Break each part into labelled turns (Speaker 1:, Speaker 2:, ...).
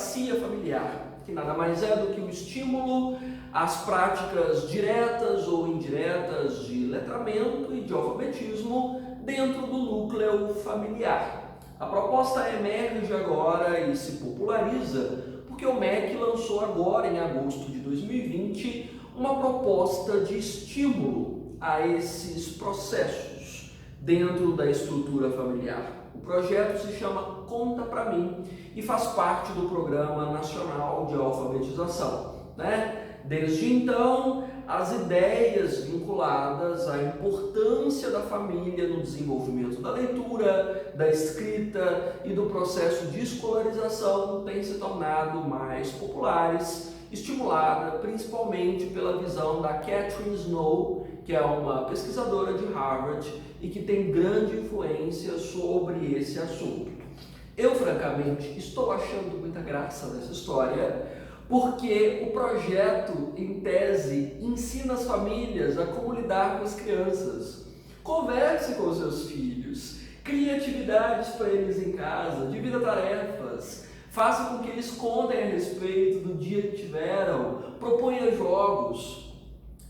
Speaker 1: literacia familiar, que nada mais é do que o estímulo às práticas diretas ou indiretas de letramento e de alfabetismo dentro do núcleo familiar. A proposta emerge agora e se populariza porque o MEC lançou agora, em agosto de 2020, uma proposta de estímulo a esses processos dentro da estrutura familiar. O projeto se chama Conta Pra Mim e faz parte do Programa Nacional de Alfabetização, Desde então, as ideias vinculadas à importância da família no desenvolvimento da leitura, da escrita e do processo de escolarização têm se tornado mais populares, estimulada principalmente pela visão da Catherine Snow, que é uma pesquisadora de Harvard e que tem grande influência sobre esse assunto. Eu, francamente, estou achando muita graça nessa história, porque o projeto, em tese, ensina as famílias a como lidar com as crianças. Converse com os seus filhos, crie atividades para eles em casa, divida tarefas, faça com que eles contem a respeito do dia que tiveram, proponha jogos.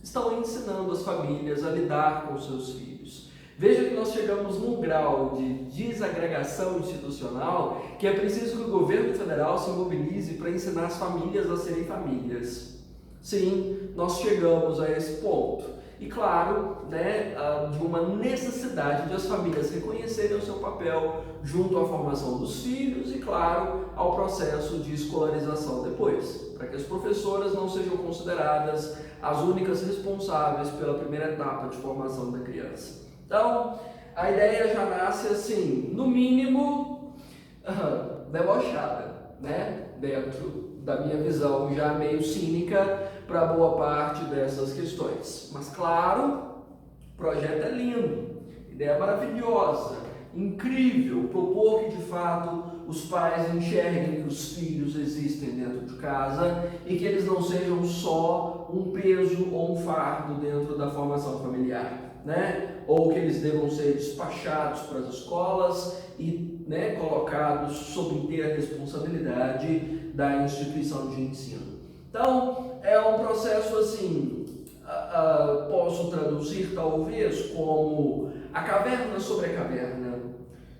Speaker 1: Estão ensinando as famílias a lidar com os seus filhos. Veja que nós chegamos num grau de desagregação institucional que é preciso que o governo federal se mobilize para ensinar as famílias a serem famílias. Sim, nós chegamos a esse ponto. E claro, de uma necessidade de as famílias reconhecerem o seu papel junto à formação dos filhos e, claro, ao processo de escolarização depois, para que as professoras não sejam consideradas as únicas responsáveis pela primeira etapa de formação da criança. Então, a ideia já nasce assim, no mínimo, debochada, dentro da minha visão já meio cínica para boa parte dessas questões. Mas claro, o projeto é lindo, ideia maravilhosa, incrível, propor que de fato os pais enxerguem que os filhos existem dentro de casa e que eles não sejam só um peso ou um fardo dentro da formação familiar. Ou que eles devam ser despachados para as escolas e colocados sob inteira responsabilidade da instituição de ensino. Então, é um processo assim, posso traduzir talvez como a caverna sobre a caverna,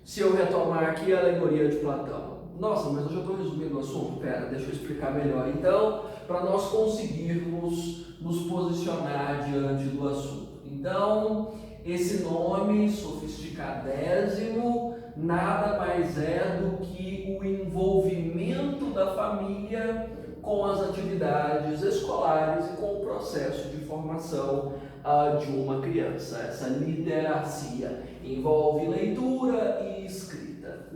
Speaker 1: se eu retomar aqui a alegoria de Platão. Nossa, mas eu já estou resumindo o assunto? Pera, deixa eu explicar melhor. Então, para nós conseguirmos nos posicionar diante do assunto. Então, esse nome sofisticadésimo nada mais é do que o envolvimento da família com as atividades escolares e com o processo de formação de uma criança. Essa literacia envolve leitura e escrita,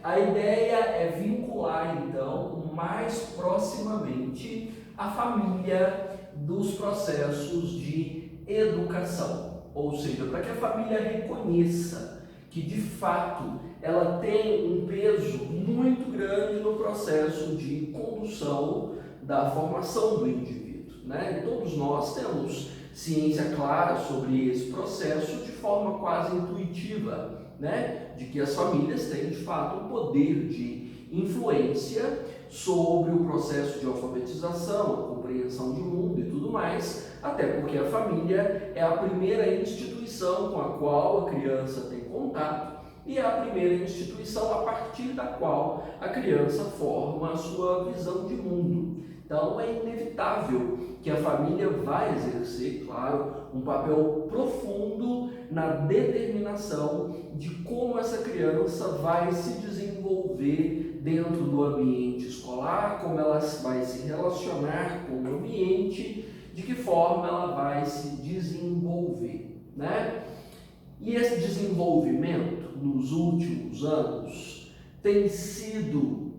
Speaker 1: A ideia é vincular, então, mais proximamente a família dos processos de educação, ou seja, para que a família reconheça que de fato ela tem um peso muito grande no processo de condução da formação do indivíduo, E todos nós temos ciência clara sobre esse processo de forma quase intuitiva, de que as famílias têm de fato um poder de influência sobre o processo de alfabetização, a compreensão de mundo e tudo mais, até porque a família é a primeira instituição com a qual a criança tem contato e é a primeira instituição a partir da qual a criança forma a sua visão de mundo. Então é inevitável que a família vai exercer, claro, um papel profundo na determinação de como essa criança vai se desenvolver dentro do ambiente escolar, como ela vai se relacionar com o ambiente, de que forma ela vai se desenvolver, E esse desenvolvimento nos últimos anos tem sido,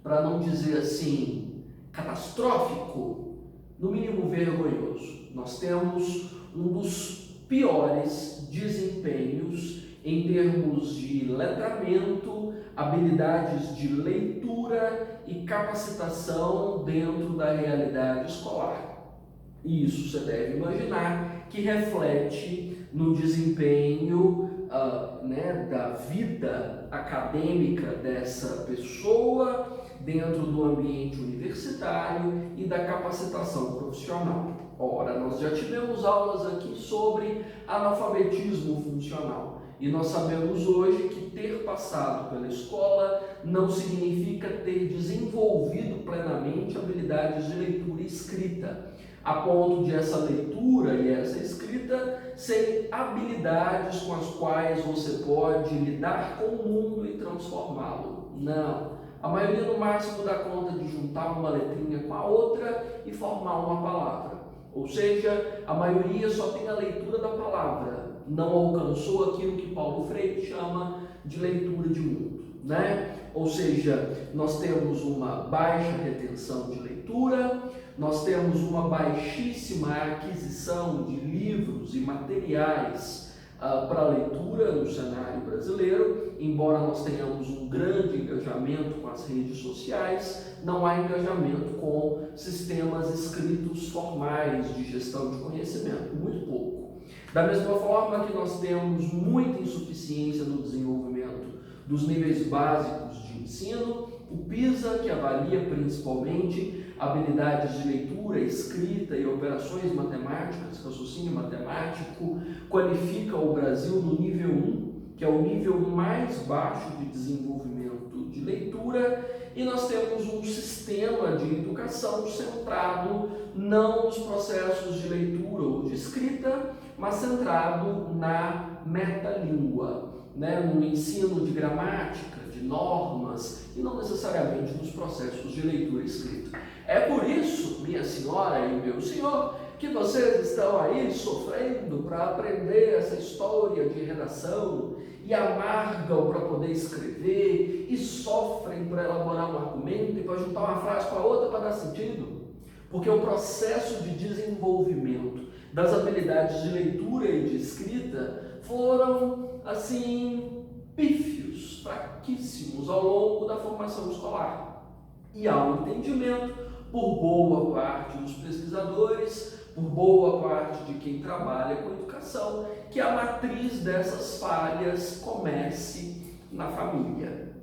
Speaker 1: para não dizer assim, catastrófico, no mínimo vergonhoso. Nós temos um dos piores desempenhos em termos de letramento, habilidades de leitura e capacitação dentro da realidade escolar. E isso você deve imaginar que reflete no desempenho da vida acadêmica dessa pessoa dentro do ambiente universitário e da capacitação profissional. Ora, nós já tivemos aulas aqui sobre analfabetismo funcional e nós sabemos hoje que ter passado pela escola não significa ter desenvolvido plenamente habilidades de leitura e escrita, a ponto de essa leitura e essa escrita serem habilidades com as quais você pode lidar com o mundo e transformá-lo. Não. A maioria no máximo dá conta de juntar uma letrinha com a outra e formar uma palavra. Ou seja, a maioria só tem a leitura da palavra, não alcançou aquilo que Paulo Freire chama de leitura de mundo, né? Ou seja, nós temos uma baixa retenção de leitura, nós temos uma baixíssima aquisição de livros e materiais para leitura no cenário brasileiro. Embora nós tenhamos um grande engajamento com as redes sociais, não há engajamento com sistemas escritos formais de gestão de conhecimento, muito pouco. Da mesma forma que nós temos muita insuficiência no desenvolvimento dos níveis básicos de ensino, o PISA, que avalia principalmente habilidades de leitura, escrita e operações matemáticas, raciocínio matemático, qualifica o Brasil no nível 1, que é o nível mais baixo de desenvolvimento de leitura, e nós temos um sistema de educação centrado não nos processos de leitura ou de escrita, mas centrado na metalíngua, no ensino de gramática, de normas, e não necessariamente nos processos de leitura e escrita. É por isso, minha senhora e meu senhor, que vocês estão aí sofrendo para aprender essa história de redação e amargam para poder escrever e sofrem para elaborar um argumento e para juntar uma frase com a outra para dar sentido. Porque o processo de desenvolvimento das habilidades de leitura e de escrita foram, assim, pífios, fraquíssimos ao longo da formação escolar. E há um entendimento por boa parte dos pesquisadores, por boa parte de quem trabalha com educação, que a matriz dessas falhas comece na família,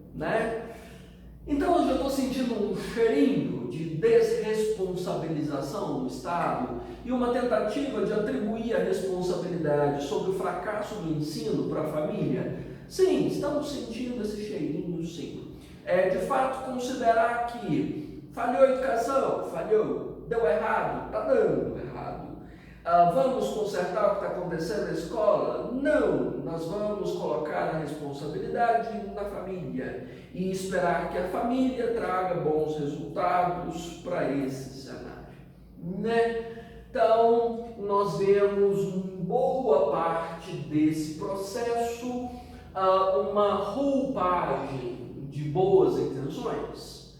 Speaker 1: Então eu já estou sentindo um cheirinho de desresponsabilização do Estado e uma tentativa de atribuir a responsabilidade sobre o fracasso do ensino para a família. Sim, estamos sentindo esse cheirinho, sim. De fato, considerar que falhou a educação, falhou, deu errado, está dando errado. Vamos consertar o que está acontecendo na escola? Não, nós vamos colocar a responsabilidade na família e esperar que a família traga bons resultados para esse cenário, Então, nós vemos em boa parte desse processo uma roupagem de boas intenções,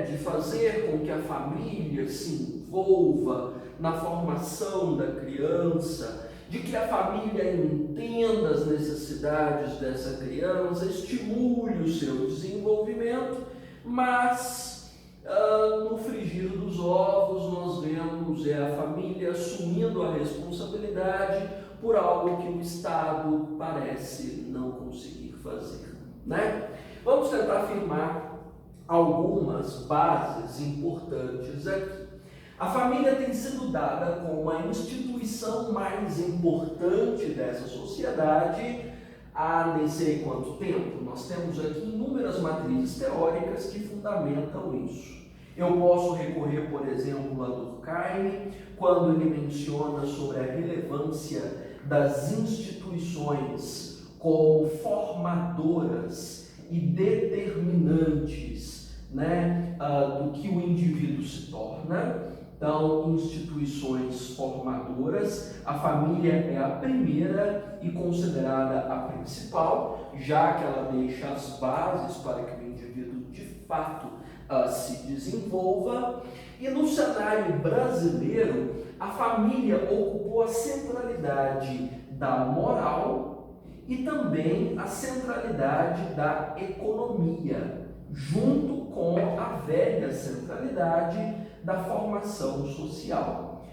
Speaker 1: de fazer com que a família se envolva na formação da criança, de que a família entenda as necessidades dessa criança, estimule o seu desenvolvimento, mas no frigir dos ovos nós vemos a família assumindo a responsabilidade por algo que o Estado parece não conseguir fazer, Vamos tentar afirmar algumas bases importantes aqui. A família tem sido dada como a instituição mais importante dessa sociedade há nem sei quanto tempo. Nós temos aqui inúmeras matrizes teóricas que fundamentam isso. Eu posso recorrer, por exemplo, a Durkheim, quando ele menciona sobre a relevância das instituições como formadoras e determinantes do que o indivíduo se torna. Então, instituições formadoras, a família é a primeira e considerada a principal, já que ela deixa as bases para que o indivíduo de fato se desenvolva. E no cenário brasileiro, a família ocupou a centralidade da moral e também a centralidade da economia, junto com a velha centralidade da formação social.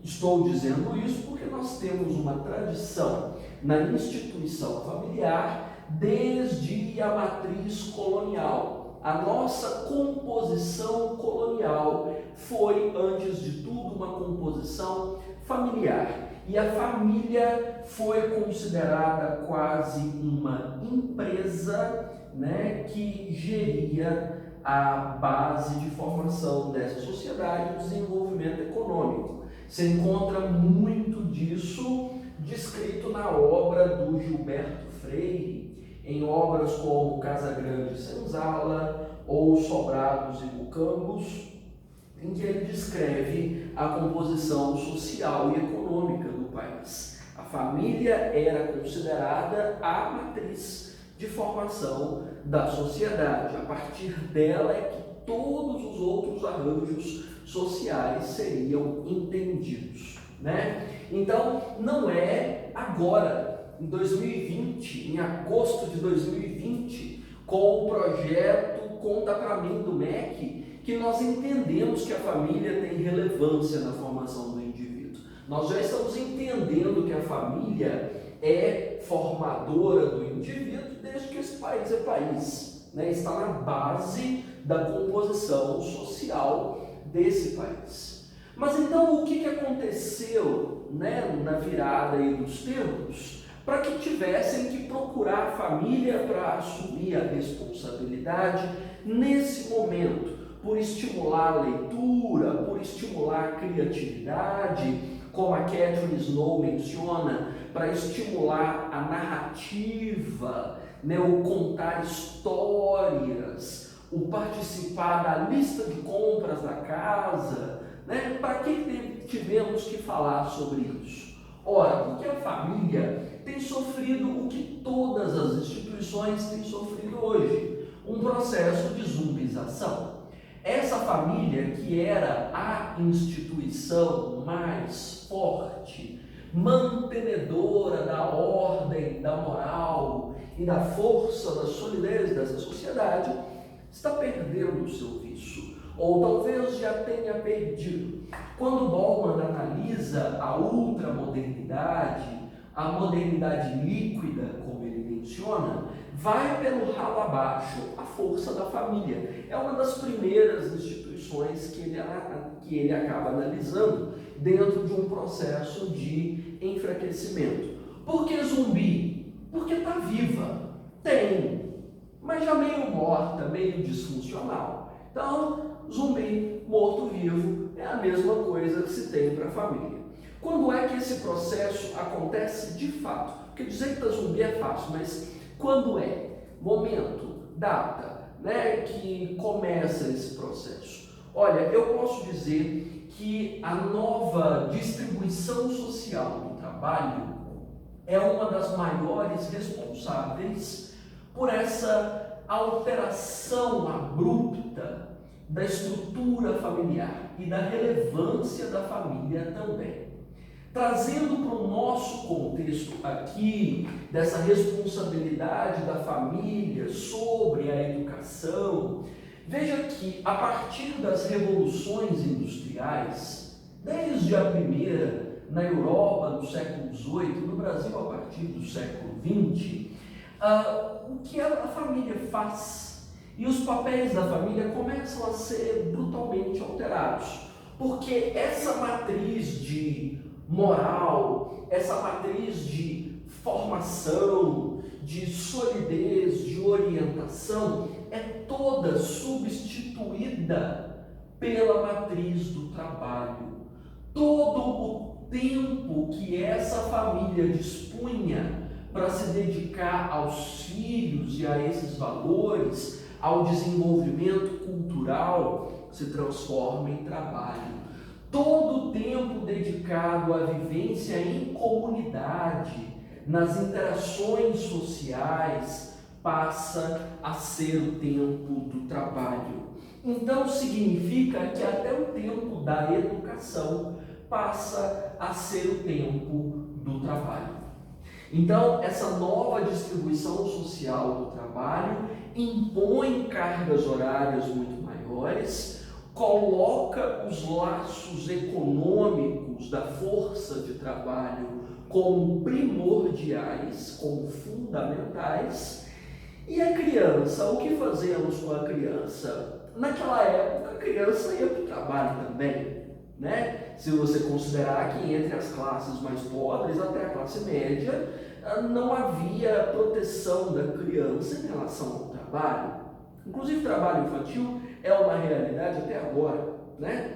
Speaker 1: Estou dizendo isso porque nós temos uma tradição na instituição familiar desde a matriz colonial. A nossa composição colonial foi, antes de tudo, uma composição familiar. E a família foi considerada quase uma empresa, né, que geria a base de formação dessa sociedade e o desenvolvimento econômico. Você encontra muito disso descrito na obra do Gilberto Freire, em obras como Casa Grande e Senzala ou Sobrados e Mucambos, em que ele descreve a composição social e econômica do país. A família era considerada a matriz de formação da sociedade. A partir dela é que todos os outros arranjos sociais seriam entendidos, né? Então, não é agora, em 2020, em agosto de 2020, com o projeto Conta Pra Mim do MEC, que nós entendemos que a família tem relevância na formação do indivíduo. Nós já estamos entendendo que a família é formadora do indivíduo desde que esse país é país, né? Está na base da composição social desse país. Mas então o que aconteceu, né, na virada aí dos tempos para que tivessem que procurar a família para assumir a responsabilidade nesse momento, por estimular a leitura, por estimular a criatividade, como a Catherine Snow menciona, para estimular a narrativa, né, o contar histórias, o participar da lista de compras da casa, né? Para que tivemos que falar sobre isso? Ora, porque a família tem sofrido o que todas as instituições têm sofrido hoje, um processo de zumbização. Essa família, que era a instituição mais forte, mantenedora da ordem, da moral e da força, da solidez dessa sociedade, está perdendo o seu vício, ou talvez já tenha perdido. Quando Bauman analisa a ultramodernidade, a modernidade líquida, como ele menciona, vai pelo ralo abaixo a força da família. É uma das primeiras instituições que ele acaba analisando dentro de um processo de enfraquecimento. Por que zumbi? Porque está viva. Tem, mas já meio morta, meio disfuncional. Então, zumbi, morto-vivo, é a mesma coisa que se tem para a família. Quando é que esse processo acontece de fato? Porque dizer que está zumbi é fácil, mas quando é? Momento, data, né, que começa esse processo? Olha, eu posso dizer que a nova distribuição social do trabalho é uma das maiores responsáveis por essa alteração abrupta da estrutura familiar e da relevância da família também. Trazendo para o nosso contexto aqui, dessa responsabilidade da família sobre a educação, veja que a partir das revoluções industriais, desde a primeira na Europa no século XVIII, no Brasil a partir do século XX, o que a família faz e os papéis da família começam a ser brutalmente alterados, porque essa matriz de moral, essa matriz de formação, de solidez, de orientação, é toda substituída pela matriz do trabalho. Todo o tempo que essa família dispunha para se dedicar aos filhos e a esses valores, ao desenvolvimento cultural, se transforma em trabalho. Todo o tempo dedicado à vivência em comunidade, nas interações sociais, passa a ser o tempo do trabalho. Então significa que até o tempo da educação passa a ser o tempo do trabalho. Então, essa nova distribuição social do trabalho impõe cargas horárias muito maiores, coloca os laços econômicos da força de trabalho como primordiais, como fundamentais. E a criança, o que fazemos com a criança? Naquela época, a criança ia para o trabalho também, né? Se você considerar que entre as classes mais pobres até a classe média, não havia proteção da criança em relação ao trabalho. Inclusive, trabalho infantil é uma realidade até agora, né?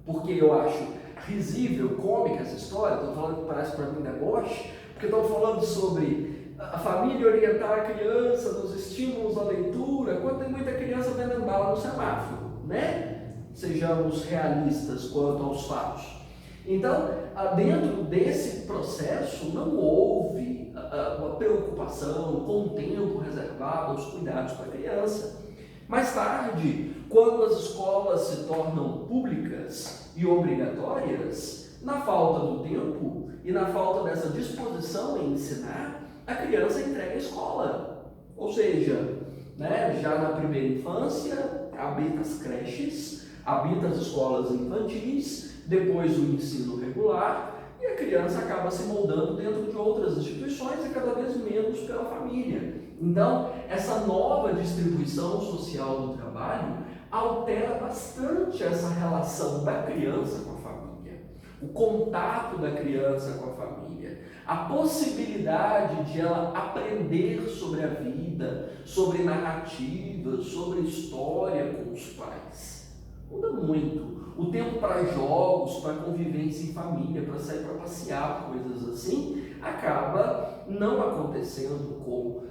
Speaker 1: Porque eu acho risível, cômica essa história, estou falando que parece para mim deboche, porque estão falando sobre a família orientar a criança nos estímulos à leitura, quando tem muita criança vendendo bala no semáforo, né? Sejamos realistas quanto aos fatos. Então, dentro desse processo, não houve uma preocupação com o tempo reservado aos cuidados para a criança. Mais tarde, quando as escolas se tornam públicas e obrigatórias, na falta do tempo e na falta dessa disposição em ensinar, a criança entrega a escola. Ou seja, né, já na primeira infância, habita as creches, habita as escolas infantis, depois o ensino regular, e a criança acaba se moldando dentro de outras instituições e cada vez menos pela família. Então, essa nova distribuição social do trabalho altera bastante essa relação da criança com a família, o contato da criança com a família, a possibilidade de ela aprender sobre a vida, sobre narrativas, sobre história com os pais. Muda muito. O tempo para jogos, para convivência em família, para sair para passear, coisas assim, acaba não acontecendo com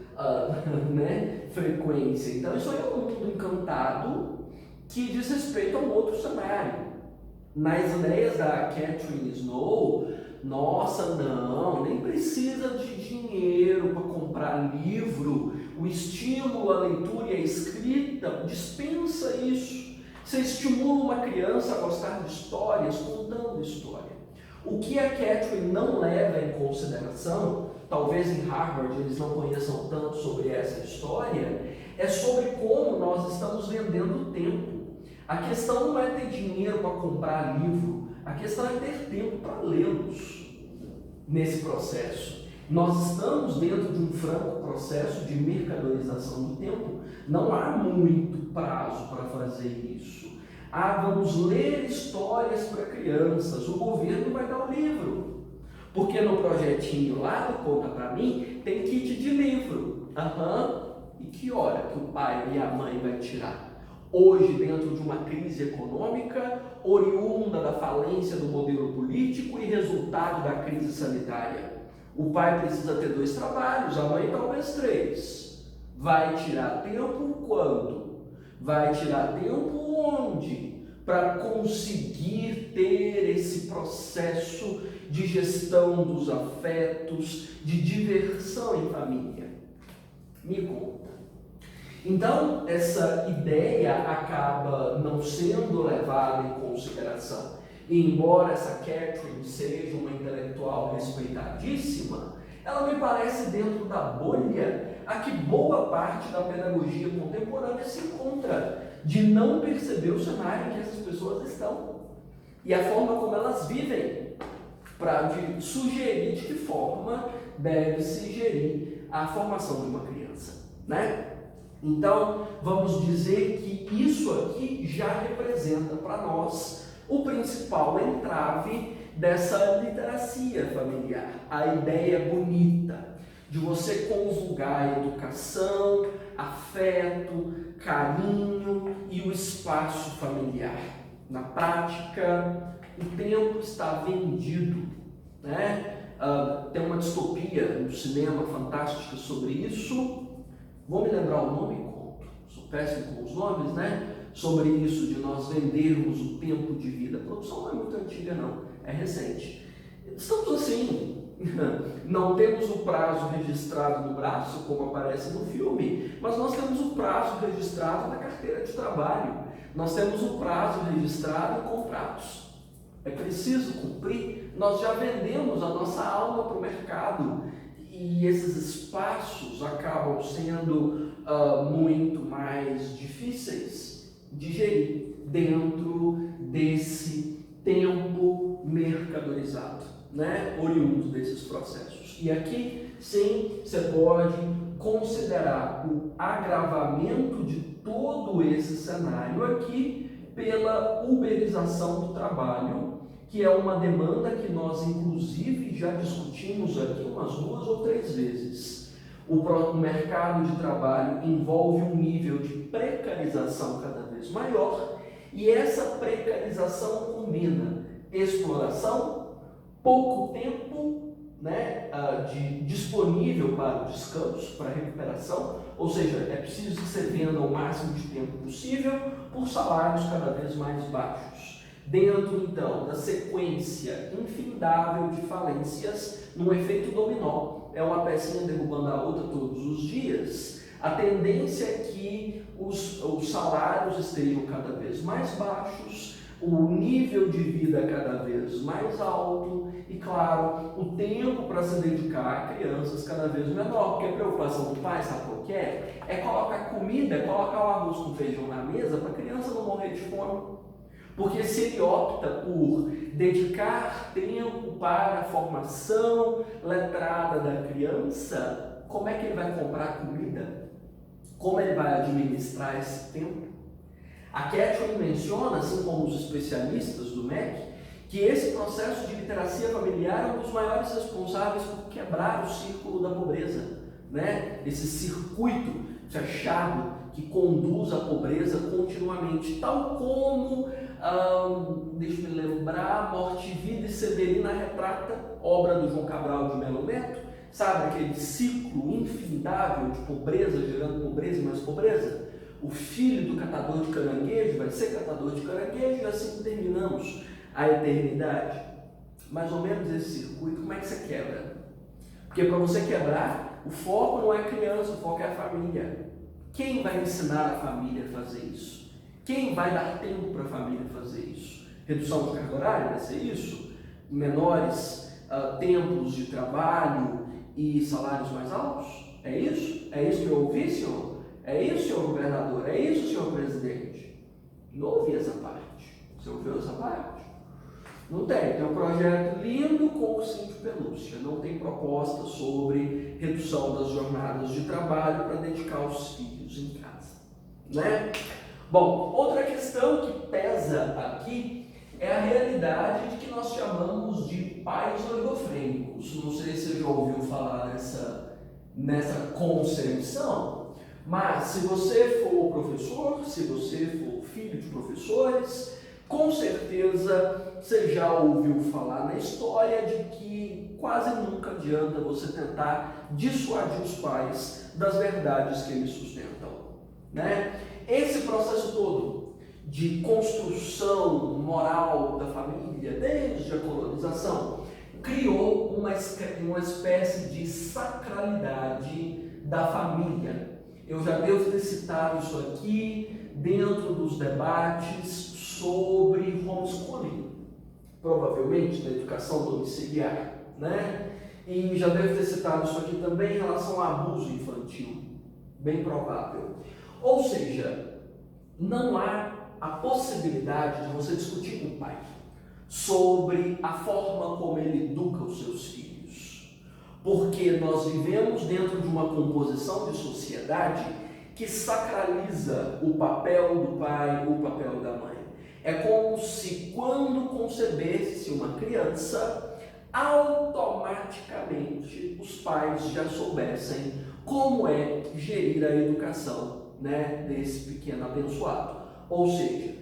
Speaker 1: frequência. Então isso aí é um mundo encantado que diz respeito a um outro cenário. Nas ideias da Catherine Snow, nossa, não, nem precisa de dinheiro para comprar livro, o estímulo à leitura e à escrita dispensa isso. Você estimula uma criança a gostar de histórias, contando história. O que a Catherine não leva em consideração, talvez em Harvard eles não conheçam tanto sobre essa história, é sobre como nós estamos vendendo o tempo. A questão não é ter dinheiro para comprar livro, a questão é ter tempo para lê-los nesse processo. Nós estamos dentro de um franco processo de mercadorização do tempo. Não há muito prazo para fazer isso. Vamos ler histórias para crianças. O governo vai dar o livro. Porque no projetinho lá do Conta Pra Mim tem kit de livro. E que hora que o pai e a mãe vai tirar? Hoje, dentro de uma crise econômica, oriunda da falência do modelo político e resultado da crise sanitária. O pai precisa ter 2 trabalhos, a mãe talvez 3. Vai tirar tempo quando? Vai tirar tempo onde? Para conseguir ter esse processo de gestão dos afetos, de diversão em família. Me conta. Então, essa ideia acaba não sendo levada em consideração. E embora essa Catherine seja uma intelectual respeitadíssima, ela me parece dentro da bolha a que boa parte da pedagogia contemporânea se encontra, de não perceber o cenário em que essas pessoas estão e a forma como elas vivem, para sugerir de que forma deve se gerir a formação de uma criança, né? Então, vamos dizer que isso aqui já representa para nós o principal entrave dessa literacia familiar, a ideia bonita de você conjugar educação, afeto, carinho e o espaço familiar. Na prática, o tempo está vendido, né? Tem uma distopia no cinema fantástica sobre isso. Vou me lembrar o nome, conto. Sou péssimo com os nomes, né? Sobre isso de nós vendermos o tempo de vida. A produção não é muito antiga, não. É recente. Estamos assim. Não temos o prazo registrado no braço, como aparece no filme, mas nós temos o prazo registrado na carteira de trabalho. Nós temos o prazo registrado em contratos. É preciso cumprir. Nós já vendemos a nossa alma para o mercado. E esses espaços acabam sendo muito mais difíceis de gerir dentro desse tempo mercadorizado. né, oriundo desses processos. E aqui, sim, você pode considerar o agravamento de todo esse cenário aqui pela uberização do trabalho, que é uma demanda que nós, inclusive, já discutimos aqui umas 2 ou 3 vezes. O mercado de trabalho envolve um nível de precarização cada vez maior, e essa precarização combina exploração, pouco tempo, né, disponível para o descanso, para a recuperação, ou seja, é preciso que você venda o máximo de tempo possível por salários cada vez mais baixos. Dentro, então, da sequência infindável de falências, num efeito dominó, é uma pecinha derrubando a outra todos os dias, a tendência é que os salários estejam cada vez mais baixos, o nível de vida cada vez mais alto e, claro, o tempo para se dedicar a crianças cada vez menor, porque a preocupação do pai, sabe qual que é? É colocar comida, é colocar o arroz com feijão na mesa para a criança não morrer de fome. Porque se ele opta por dedicar tempo para a formação letrada da criança, como é que ele vai comprar comida? Como ele vai administrar esse tempo? A Catherine menciona, assim como os especialistas do MEC, que esse processo de literacia familiar é um dos maiores responsáveis por quebrar o círculo da pobreza, né? Esse circuito fechado que conduz à pobreza continuamente, tal como, deixa eu me lembrar, Morte, Vida e Severina retrata, obra do João Cabral de Melo Neto, sabe aquele ciclo infindável de pobreza, gerando pobreza e mais pobreza? O filho do catador de caranguejo vai ser catador de caranguejo e assim terminamos a eternidade. Mais ou menos esse circuito, como é que você quebra? Porque para você quebrar, o foco não é a criança, o foco é a família. Quem vai ensinar a família a fazer isso? Quem vai dar tempo para a família fazer isso? Redução de carga horária vai ser isso? Menores tempos de trabalho e salários mais altos? É isso? É isso que eu ouvi, senhor? É isso, senhor governador? É isso, senhor presidente? Não ouvi essa parte. Você ouviu essa parte? Não tem. Tem um projeto lindo com o Cinto Pelúcia. Não tem proposta sobre redução das jornadas de trabalho para dedicar os filhos em casa, né? Bom, outra questão que pesa aqui é a realidade de que nós chamamos de pais oligofrênicos. Não sei se você já ouviu falar nessa concepção. Mas se você for professor, se você for filho de professores, com certeza você já ouviu falar na história de que quase nunca adianta você tentar dissuadir os pais das verdades que eles sustentam, né? Esse processo todo de construção moral da família, desde a colonização, criou uma espécie de sacralidade da família. Eu já devo ter citado isso aqui dentro dos debates sobre homeschooling, provavelmente da educação domiciliar, né? E já devo ter citado isso aqui também em relação ao abuso infantil, bem provável. Ou seja, não há a possibilidade de você discutir com o pai sobre a forma como ele educa os seus filhos. Porque nós vivemos dentro de uma composição de sociedade que sacraliza o papel do pai, o papel da mãe. É como se quando concebesse uma criança, automaticamente os pais já soubessem como é gerir a educação, né, desse pequeno abençoado. Ou seja,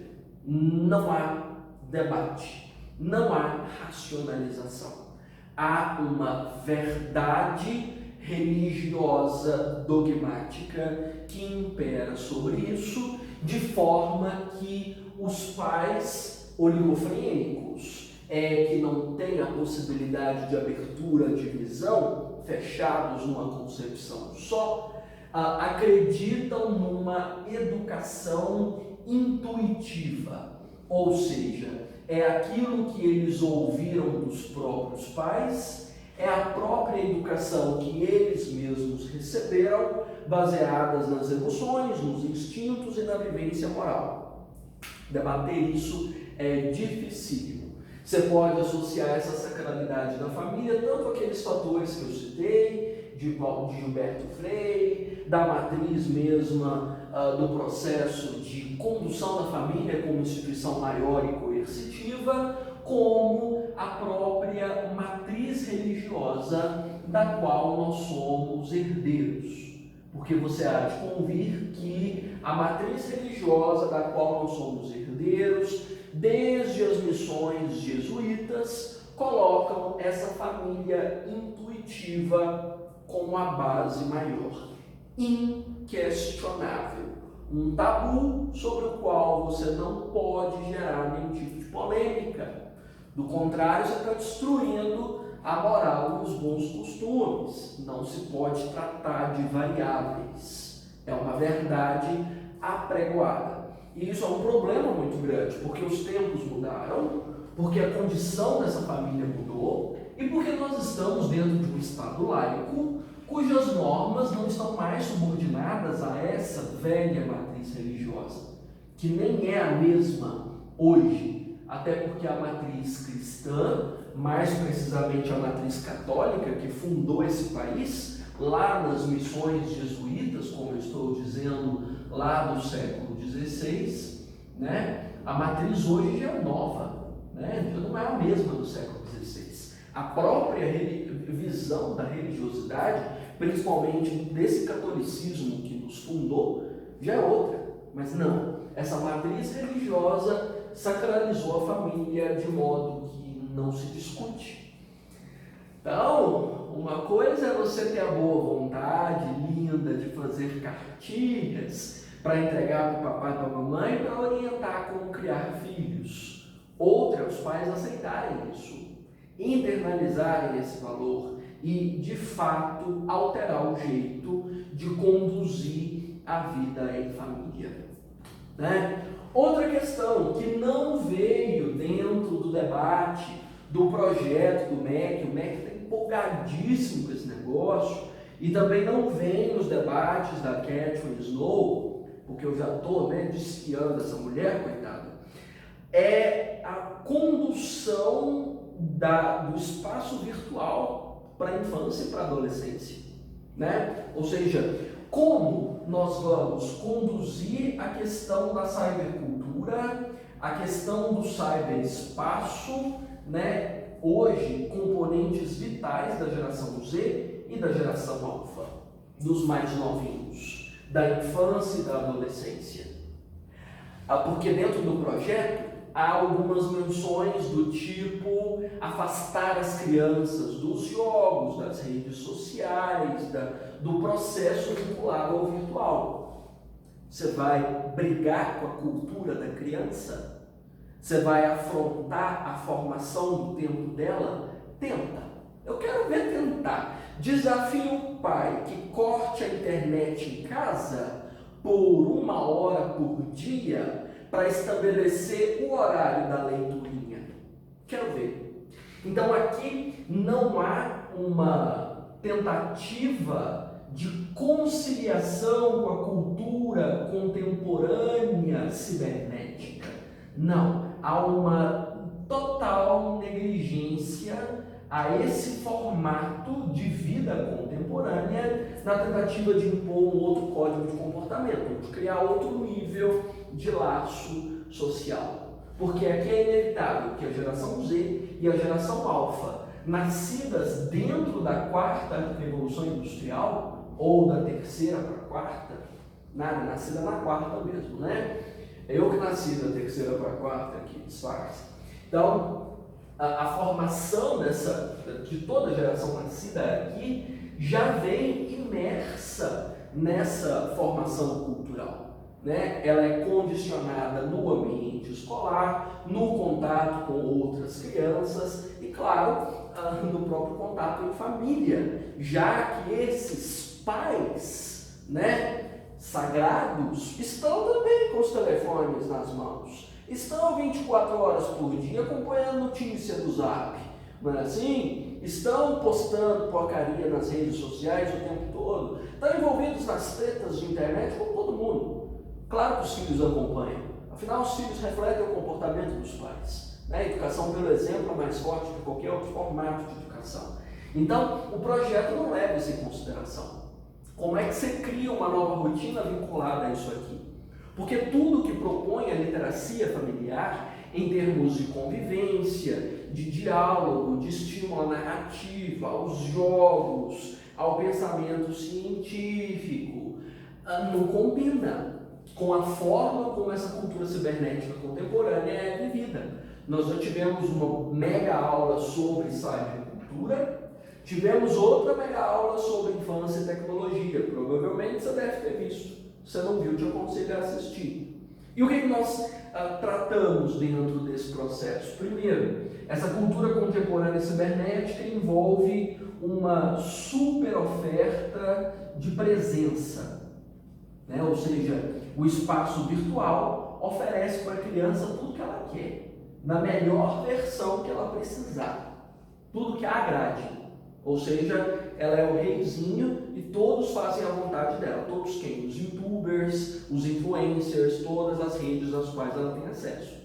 Speaker 1: não há debate, não há racionalização. Há uma verdade religiosa dogmática que impera sobre isso, de forma que os pais oligofrênicos, que não têm a possibilidade de abertura de visão, fechados numa concepção só, acreditam numa educação intuitiva, ou seja, é aquilo que eles ouviram dos próprios pais, é a própria educação que eles mesmos receberam, baseadas nas emoções, nos instintos e na vivência moral. Debater isso é dificílimo. Você pode associar essa sacralidade da família tanto àqueles fatores que eu citei, de Gilberto Freire, da matriz mesma do processo de condução da família como instituição maior e coercitiva, como a própria matriz religiosa da qual nós somos herdeiros. Porque você há de convir que a matriz religiosa da qual nós somos herdeiros, desde as missões jesuítas, colocam essa família intuitiva como a base maior, inquestionável. Um tabu sobre o qual você não pode gerar nenhum tipo de polêmica. Do contrário, você está destruindo a moral e os bons costumes. Não se pode tratar de variáveis. É uma verdade apregoada. E isso é um problema muito grande, porque os tempos mudaram, porque a condição dessa família mudou e porque nós estamos dentro de um Estado laico cujas normas não estão mais subordinadas a essa velha matriz religiosa, que nem é a mesma hoje, até porque a matriz cristã, mais precisamente a matriz católica, que fundou esse país, lá nas missões jesuítas, como eu estou dizendo, lá do século XVI, né? A matriz hoje já é nova, né? Já não é a mesma do século XVI. A própria visão da religiosidade, principalmente desse catolicismo que nos fundou, já é outra. Mas não, essa matriz religiosa sacralizou a família de modo que não se discute. Então, uma coisa é você ter a boa vontade linda de fazer cartilhas para entregar para o papai e para a mamãe para orientar como criar filhos. Outra é os pais aceitarem isso, internalizarem esse valor e, de fato, alterar o jeito de conduzir a vida em família, né? Outra questão que não veio dentro do debate do projeto do MEC, o MEC está empolgadíssimo com esse negócio, e também não vem nos debates da Catherine Snow, porque eu já estou desfiando essa mulher, coitada, é a condução do espaço virtual para a infância e para a adolescência, né? Ou seja, como nós vamos conduzir a questão da cybercultura, a questão do cyberespaço, né? Hoje, componentes vitais da geração Z e da geração alfa, dos mais novinhos, da infância e da adolescência. Porque dentro do projeto há algumas menções do tipo afastar as crianças dos jogos, das redes sociais, do processo vinculado ao virtual. Você vai brigar com a cultura da criança? Você vai afrontar a formação do tempo dela? Tenta. Eu quero ver tentar. Desafio o pai que corte a internet em casa por 1 hora por dia para estabelecer o horário da leiturinha. Quero ver. Então aqui não há uma tentativa de conciliação com a cultura contemporânea cibernética. Não, há uma total negligência a esse formato de vida contemporânea na tentativa de impor um outro código de comportamento, de criar outro nível de laço social. Porque aqui é inevitável que a geração Z e a geração alfa, nascidas dentro da 4ª Revolução Industrial, ou da 3ª para a 4ª, nada, nascida na 4ª mesmo, né? Eu que nasci da 3ª para a 4ª, aqui disfarce. Então, a formação de toda a geração nascida aqui já vem imersa nessa formação cultural, né? Ela é condicionada no ambiente escolar, no contato com outras crianças e, claro, no próprio contato em família, já que esses pais, né, sagrados estão também com os telefones nas mãos. Estão 24 horas por dia acompanhando notícia do Zap, não é assim? Estão postando porcaria nas redes sociais o tempo todo, estão envolvidos nas tretas de internet como todo mundo. Claro que os filhos acompanham, afinal os filhos refletem o comportamento dos pais, né? A educação pelo exemplo é mais forte que qualquer outro formato de educação. Então, o projeto não leva isso em consideração. Como é que você cria uma nova rotina vinculada a isso aqui? Porque tudo que propõe a literacia familiar, em termos de convivência, de diálogo, de estímulo à narrativa, aos jogos, ao pensamento científico, não combina com a forma como essa cultura cibernética contemporânea é vivida. Nós já tivemos uma mega aula sobre cybercultura, tivemos outra mega aula sobre infância e tecnologia. Provavelmente você deve ter visto. Se você não viu, te aconselho a assistir. E o que nós tratamos dentro desse processo? Primeiro, essa cultura contemporânea cibernética envolve uma super oferta de presença, né? Ou seja, o espaço virtual oferece para a criança tudo que ela quer, na melhor versão que ela precisar, tudo que a agrade. Ou seja, ela é o reizinho e todos fazem a vontade dela. Todos quem? Os youtubers, os influencers, todas as redes às quais ela tem acesso.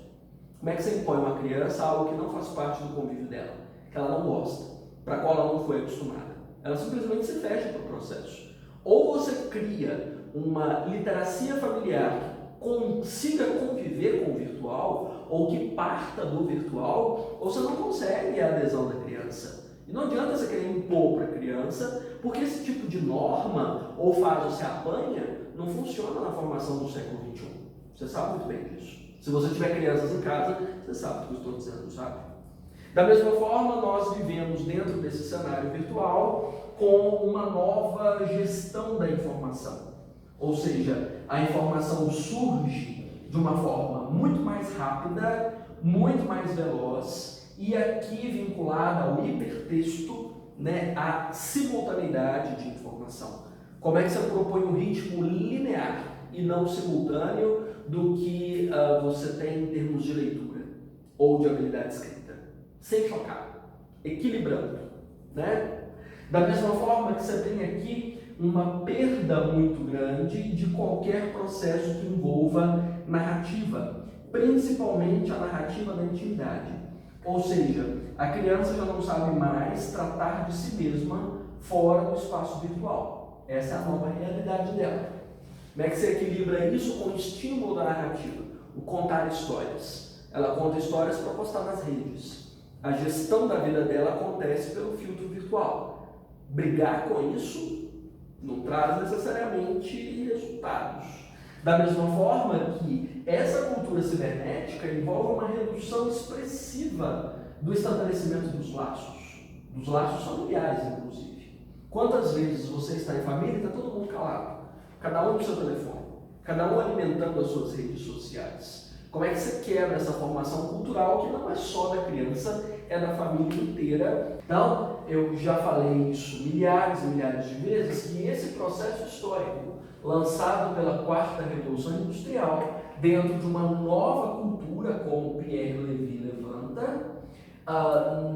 Speaker 1: Como é que você impõe uma criança algo que não faz parte do convívio dela, que ela não gosta, para a qual ela não foi acostumada? Ela simplesmente se fecha para o processo. Ou você cria uma literacia familiar que consiga conviver com o virtual, ou que parta do virtual, ou você não consegue a adesão da criança. E não adianta você querer impor para a criança, porque esse tipo de norma, ou faz ou se apanha, não funciona na formação do século XXI. Você sabe muito bem disso. Se você tiver crianças em casa, você sabe o que eu estou dizendo, sabe? Da mesma forma, nós vivemos dentro desse cenário virtual com uma nova gestão da informação. Ou seja, a informação surge de uma forma muito mais rápida, muito mais veloz, e aqui vinculada ao hipertexto, né, a simultaneidade de informação. Como é que você propõe um ritmo linear e não simultâneo do que você tem em termos de leitura ou de habilidade escrita? Sem chocar, equilibrando, né? Da mesma forma que você tem aqui uma perda muito grande de qualquer processo que envolva narrativa, principalmente a narrativa da intimidade. Ou seja, a criança já não sabe mais tratar de si mesma fora do espaço virtual. Essa é a nova realidade dela. Como é que você equilibra isso com o estímulo da narrativa? O contar histórias. Ela conta histórias para postar nas redes. A gestão da vida dela acontece pelo filtro virtual. Brigar com isso não traz necessariamente resultados. Da mesma forma que essa cultura cibernética envolve uma redução expressiva do estabelecimento dos laços familiares, inclusive. Quantas vezes você está em família e está todo mundo calado, cada um com seu telefone, cada um alimentando as suas redes sociais? Como é que você quebra essa formação cultural que não é só da criança, é da família inteira? Então, eu já falei isso milhares e milhares de vezes, que esse processo histórico lançado pela quarta revolução industrial, dentro de uma nova cultura, como Pierre Levy levanta,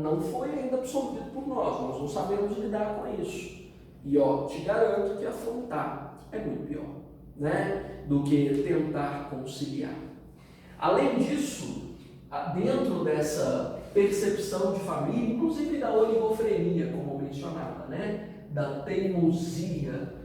Speaker 1: não foi ainda absorvido por nós não sabemos lidar com isso. E te garanto que afrontar é muito pior, né, do que tentar conciliar. Além disso, dentro dessa percepção de família, inclusive da oligofrenia, como mencionava, né, da teimosia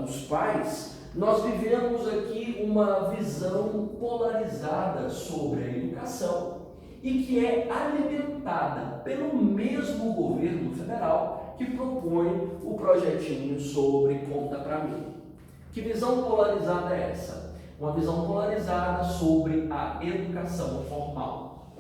Speaker 1: dos pais, nós vivemos aqui uma visão polarizada sobre a educação e que é alimentada pelo mesmo governo federal que propõe o projetinho sobre Conta Pra Mim. Que visão polarizada é essa? Uma visão polarizada sobre a educação formal.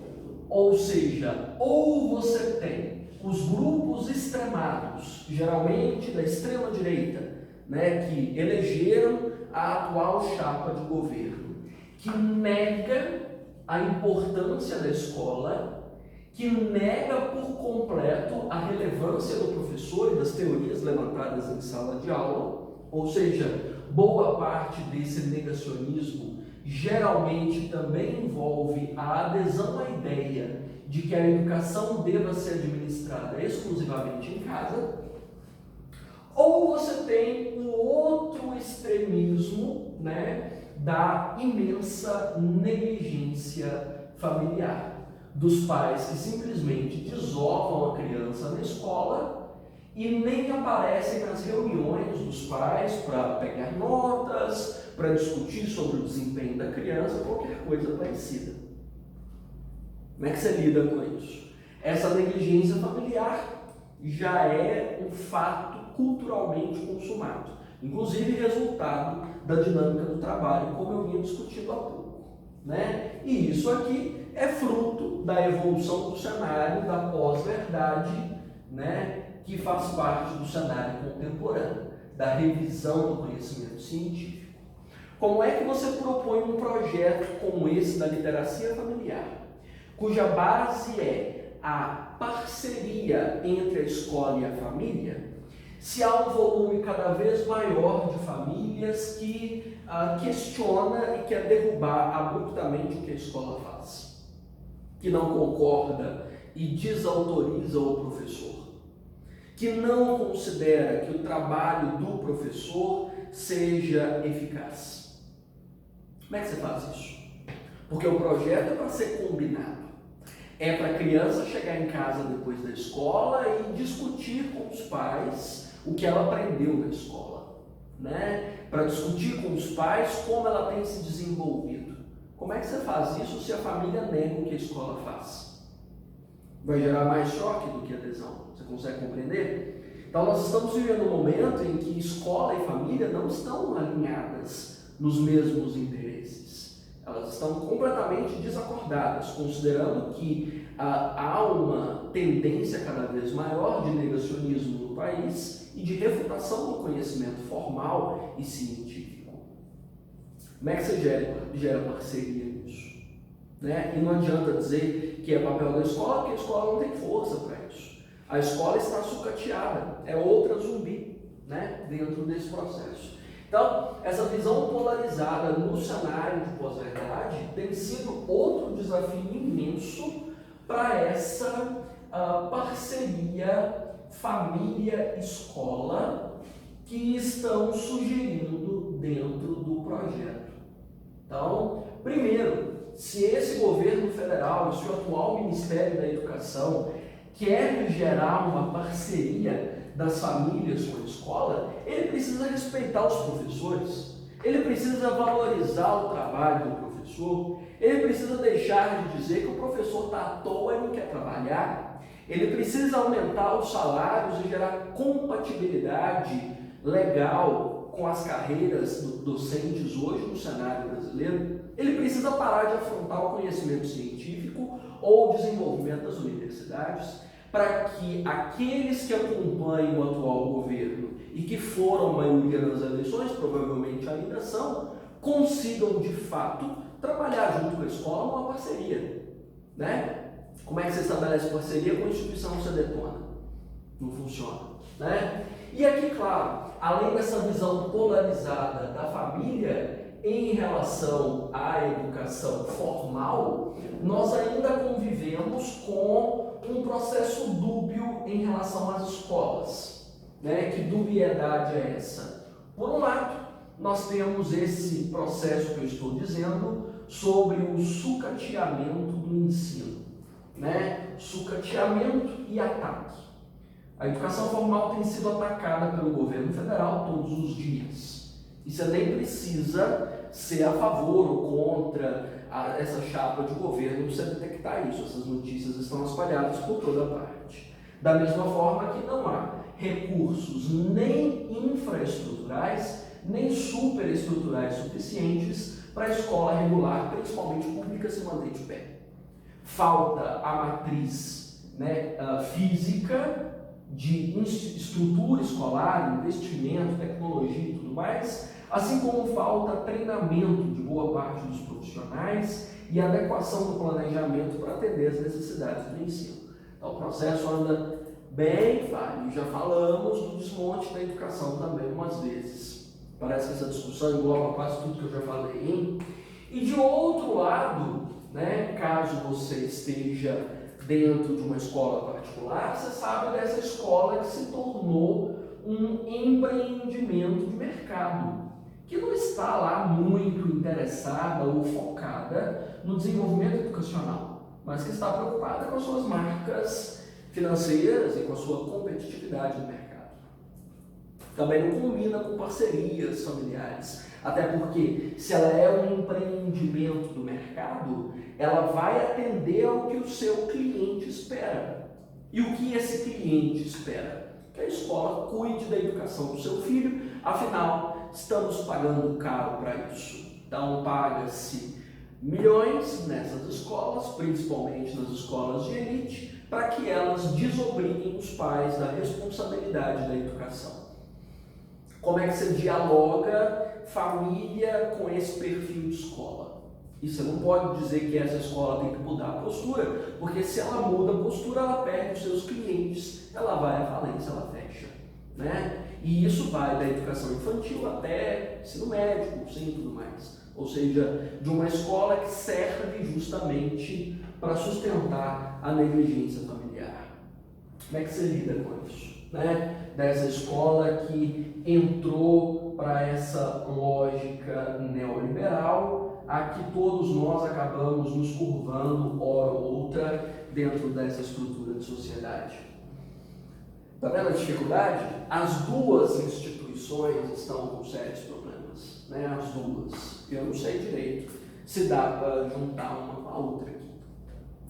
Speaker 1: Ou seja, ou você tem os grupos extremados, geralmente da extrema-direita, né, que elegeram a atual chapa de governo, que nega a importância da escola, que nega por completo a relevância do professor e das teorias levantadas em sala de aula, ou seja, boa parte desse negacionismo geralmente também envolve a adesão à ideia de que a educação deva ser administrada exclusivamente em casa. Ou você tem o outro extremismo, né, da imensa negligência familiar, dos pais que simplesmente desovam a criança na escola e nem aparecem nas reuniões dos pais para pegar notas, para discutir sobre o desempenho da criança, qualquer coisa parecida. Como é que você lida com isso? Essa negligência familiar já é um fato culturalmente consumado, inclusive resultado da dinâmica do trabalho, como eu vinha discutindo há pouco, né? E isso aqui é fruto da evolução do cenário da pós-verdade, né? Que faz parte do cenário contemporâneo, da revisão do conhecimento científico. Como é que você propõe um projeto como esse da literacia familiar, cuja base é a parceria entre a escola e a família, se há um volume cada vez maior de famílias que questiona e quer derrubar abruptamente o que a escola faz, que não concorda e desautoriza o professor, que não considera que o trabalho do professor seja eficaz. Como é que você faz isso? Porque o projeto é para ser combinado. É para a criança chegar em casa depois da escola e discutir com os pais o que ela aprendeu na escola, né? Para discutir com os pais como ela tem se desenvolvido. Como é que você faz isso se a família nega o que a escola faz? Vai gerar mais choque do que adesão. Você consegue compreender? Então nós estamos vivendo um momento em que escola e família não estão alinhadas nos mesmos interesses. Elas estão completamente desacordadas, considerando que há uma tendência cada vez maior de negacionismo no país e de refutação do conhecimento formal e científico. Como é que você gera parceria nisso? Né? E não adianta dizer que é papel da escola, porque a escola não tem força para isso. A escola está sucateada, é outra zumbi, né? Dentro desse processo. Então, essa visão polarizada no cenário de pós-verdade tem sido outro desafio imenso para essa parceria família-escola que estão sugerindo dentro do projeto. Então, primeiro, se esse governo federal, se o atual Ministério da Educação quer gerar uma parceria das famílias com a escola, ele precisa respeitar os professores, ele precisa valorizar o trabalho do professor, ele precisa deixar de dizer que o professor está à toa e não quer trabalhar, ele precisa aumentar os salários e gerar compatibilidade legal com as carreiras docentes hoje no cenário brasileiro, ele precisa parar de afrontar o conhecimento científico ou o desenvolvimento das universidades, para que aqueles que acompanham o atual governo e que foram a maioria nas eleições, provavelmente ainda são, consigam de fato trabalhar junto com a escola numa parceria, né? Como é que você estabelece parceria com a instituição que você detona? Não funciona, né? E aqui, claro, além dessa visão polarizada da família em relação à educação formal, nós ainda convivemos com um processo dúbio em relação às escolas, né? Que dubiedade é essa? Por um lado, nós temos esse processo que eu estou dizendo sobre o sucateamento do ensino, né? Sucateamento e ataque. A educação formal tem sido atacada pelo governo federal todos os dias. E você nem precisa ser a favor ou contra essa chapa de governo para você detectar isso. Essas notícias estão espalhadas por toda parte. Da mesma forma que não há recursos nem infraestruturais, nem superestruturais suficientes para a escola regular, principalmente pública, se manter de pé. Falta a matriz, né, física, de estrutura escolar, investimento, tecnologia e tudo mais, assim como falta treinamento de boa parte dos profissionais e adequação do planejamento para atender as necessidades do ensino. Então o processo anda bem falho. Já falamos do desmonte da educação também umas vezes. Parece que essa discussão engloba quase tudo que eu já falei, hein? E de outro lado, né, caso você esteja dentro de uma escola particular, você sabe dessa escola que se tornou um empreendimento de mercado, que não está lá muito interessada ou focada no desenvolvimento educacional, mas que está preocupada com as suas marcas financeiras e com a sua competitividade no mercado. Também não combina com parcerias familiares, até porque se ela é um empreendimento do mercado, ela vai atender ao que o seu cliente espera. E o que esse cliente espera? Que a escola cuide da educação do seu filho, afinal, estamos pagando caro para isso. Então, paga-se milhões nessas escolas, principalmente nas escolas de elite, para que elas desobriguem os pais da responsabilidade da educação. Como é que você dialoga família com esse perfil de escola? E você não pode dizer que essa escola tem que mudar a postura, porque se ela muda a postura, ela perde os seus clientes, ela vai à falência, ela fecha, né? E isso vai da educação infantil até ensino médio, cursinho e tudo mais. Ou seja, de uma escola que serve justamente para sustentar a negligência familiar. Como é que você lida com isso, né? Dessa escola que entrou para essa lógica neoliberal, a que todos nós acabamos nos curvando, hora ou outra, dentro dessa estrutura de sociedade. Está vendo a dificuldade? As duas instituições estão com sérios problemas, né? As duas. Eu não sei direito se dá para juntar uma com a outra aqui,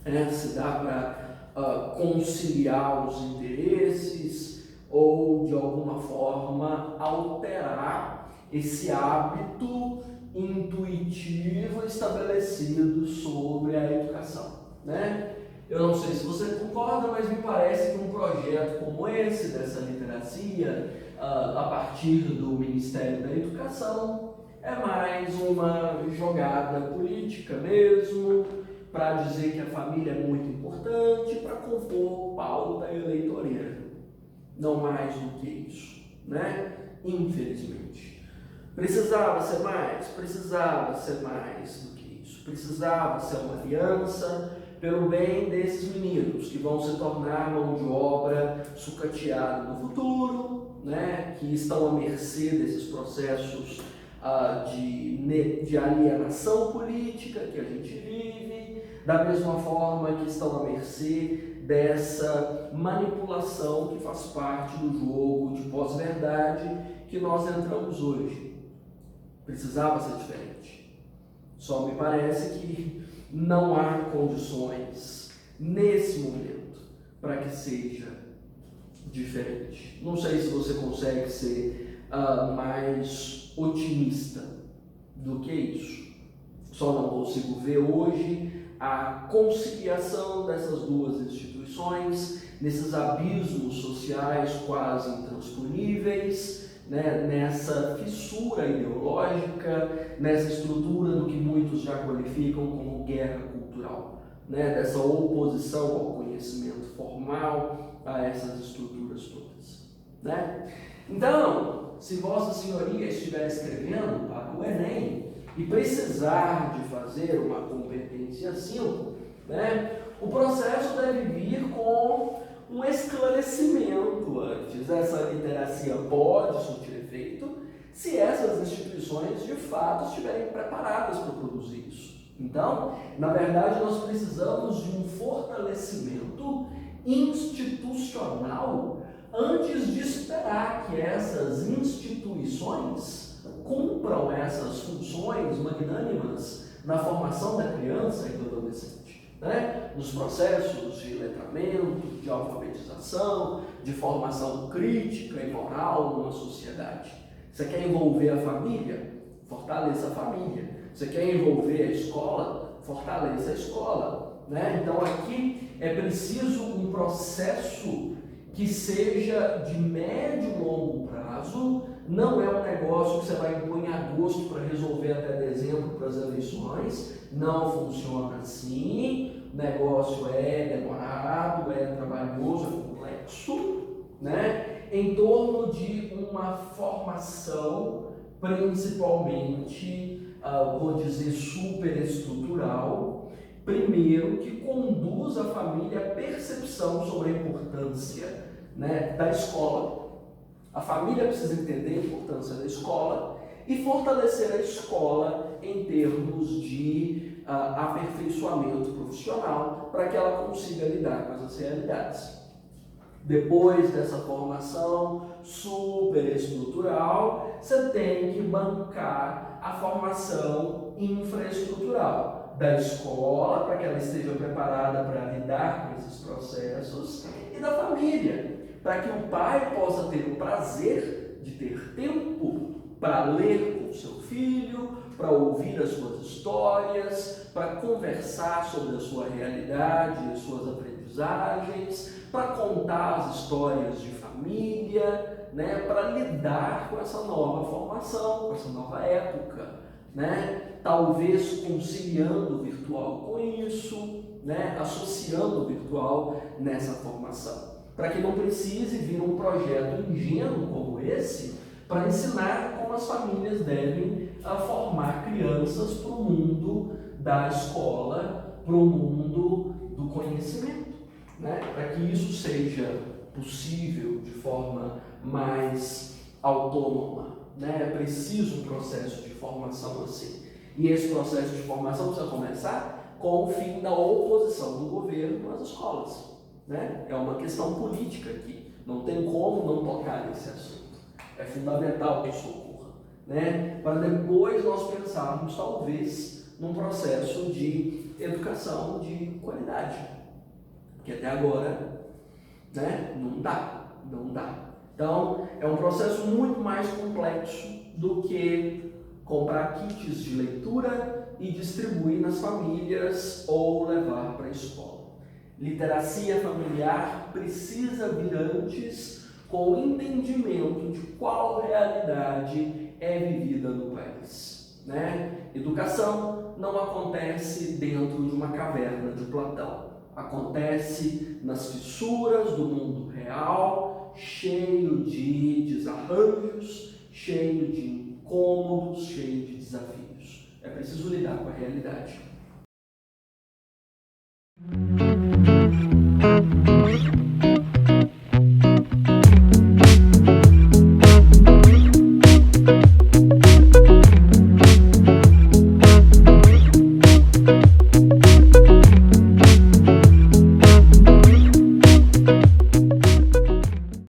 Speaker 1: né? Se dá para conciliar os interesses ou, de alguma forma, alterar esse hábito intuitivo estabelecido sobre a educação, né? Eu não sei se você concorda, mas me parece que um projeto como esse, dessa literacia, a partir do Ministério da Educação, é mais uma jogada política mesmo, para dizer que a família é muito importante, para compor pauta eleitoreira. Não mais do que isso, né? Infelizmente. Precisava ser mais do que isso. Precisava ser uma aliança pelo bem desses meninos que vão se tornar mão de obra sucateada no futuro, né? Que estão à mercê desses processos de alienação política que a gente vive, da mesma forma que estão à mercê dessa manipulação que faz parte do jogo de pós-verdade que nós entramos hoje. Precisava ser diferente. Só me parece que não há condições nesse momento para que seja diferente. Não sei se você consegue ser mais otimista do que isso. Só não consigo ver hoje a conciliação dessas duas instituições nesses abismos sociais quase intransponíveis, né, nessa fissura ideológica, nessa estrutura do que muitos já qualificam como guerra cultural, né, dessa oposição ao conhecimento formal, a essas estruturas todas, né? Então, se Vossa Senhoria estiver escrevendo para o Enem e precisar de fazer uma competência 5, né, o processo deve vir com um esclarecimento antes. Essa literacia pode surtir efeito se essas instituições de fato estiverem preparadas para produzir isso. Então, na verdade, nós precisamos de um fortalecimento institucional antes de esperar que essas instituições cumpram essas funções magnânimas na formação da criança e do adolescente, né? Nos processos de letramento, de alfabetização, de formação crítica e moral numa sociedade. Você quer envolver a família? Fortaleça a família. Você quer envolver a escola? Fortaleça a escola, né? Então aqui é preciso um processo que seja de médio e longo prazo. Não é um negócio que você vai impor em agosto para resolver até dezembro para as eleições. Não funciona assim. O negócio é demorado, é trabalhoso, é complexo, né? Em torno de uma formação, principalmente, vou dizer, superestrutural, primeiro, que conduz a família à percepção sobre a importância, né, da escola. A família precisa entender a importância da escola e fortalecer a escola em termos de aperfeiçoamento profissional para que ela consiga lidar com essas realidades. Depois dessa formação superestrutural, você tem que bancar a formação infraestrutural da escola, para que ela esteja preparada para lidar com esses processos, e da família, para que o pai possa ter o prazer de ter tempo para ler com o seu filho, para ouvir as suas histórias, para conversar sobre a sua realidade, as suas aprendizagens, para contar as histórias de família, né, para lidar com essa nova formação, com essa nova época, né, talvez conciliando o virtual com isso, né, associando o virtual nessa formação, para que não precise vir um projeto ingênuo como esse para ensinar como as famílias devem formar crianças para o mundo da escola, para o mundo do conhecimento, né? Para que isso seja possível de forma mais autônoma, né? É preciso um processo de formação assim. E esse processo de formação precisa começar com o fim da oposição do governo às escolas, né? É uma questão política aqui, não tem como não tocar nesse assunto. É fundamental que isso ocorra, né? Para depois nós pensarmos, talvez, num processo de educação de qualidade, que até agora, né, não dá. Então, é um processo muito mais complexo do que comprar kits de leitura e distribuir nas famílias ou levar para a escola. Literacia familiar precisa vir antes com o entendimento de qual realidade é vivida no país, né? Educação não acontece dentro de uma caverna de Platão, acontece nas fissuras do mundo real, cheio de desarranjos, cheio de incômodos, cheio de desafios. É preciso lidar com a realidade.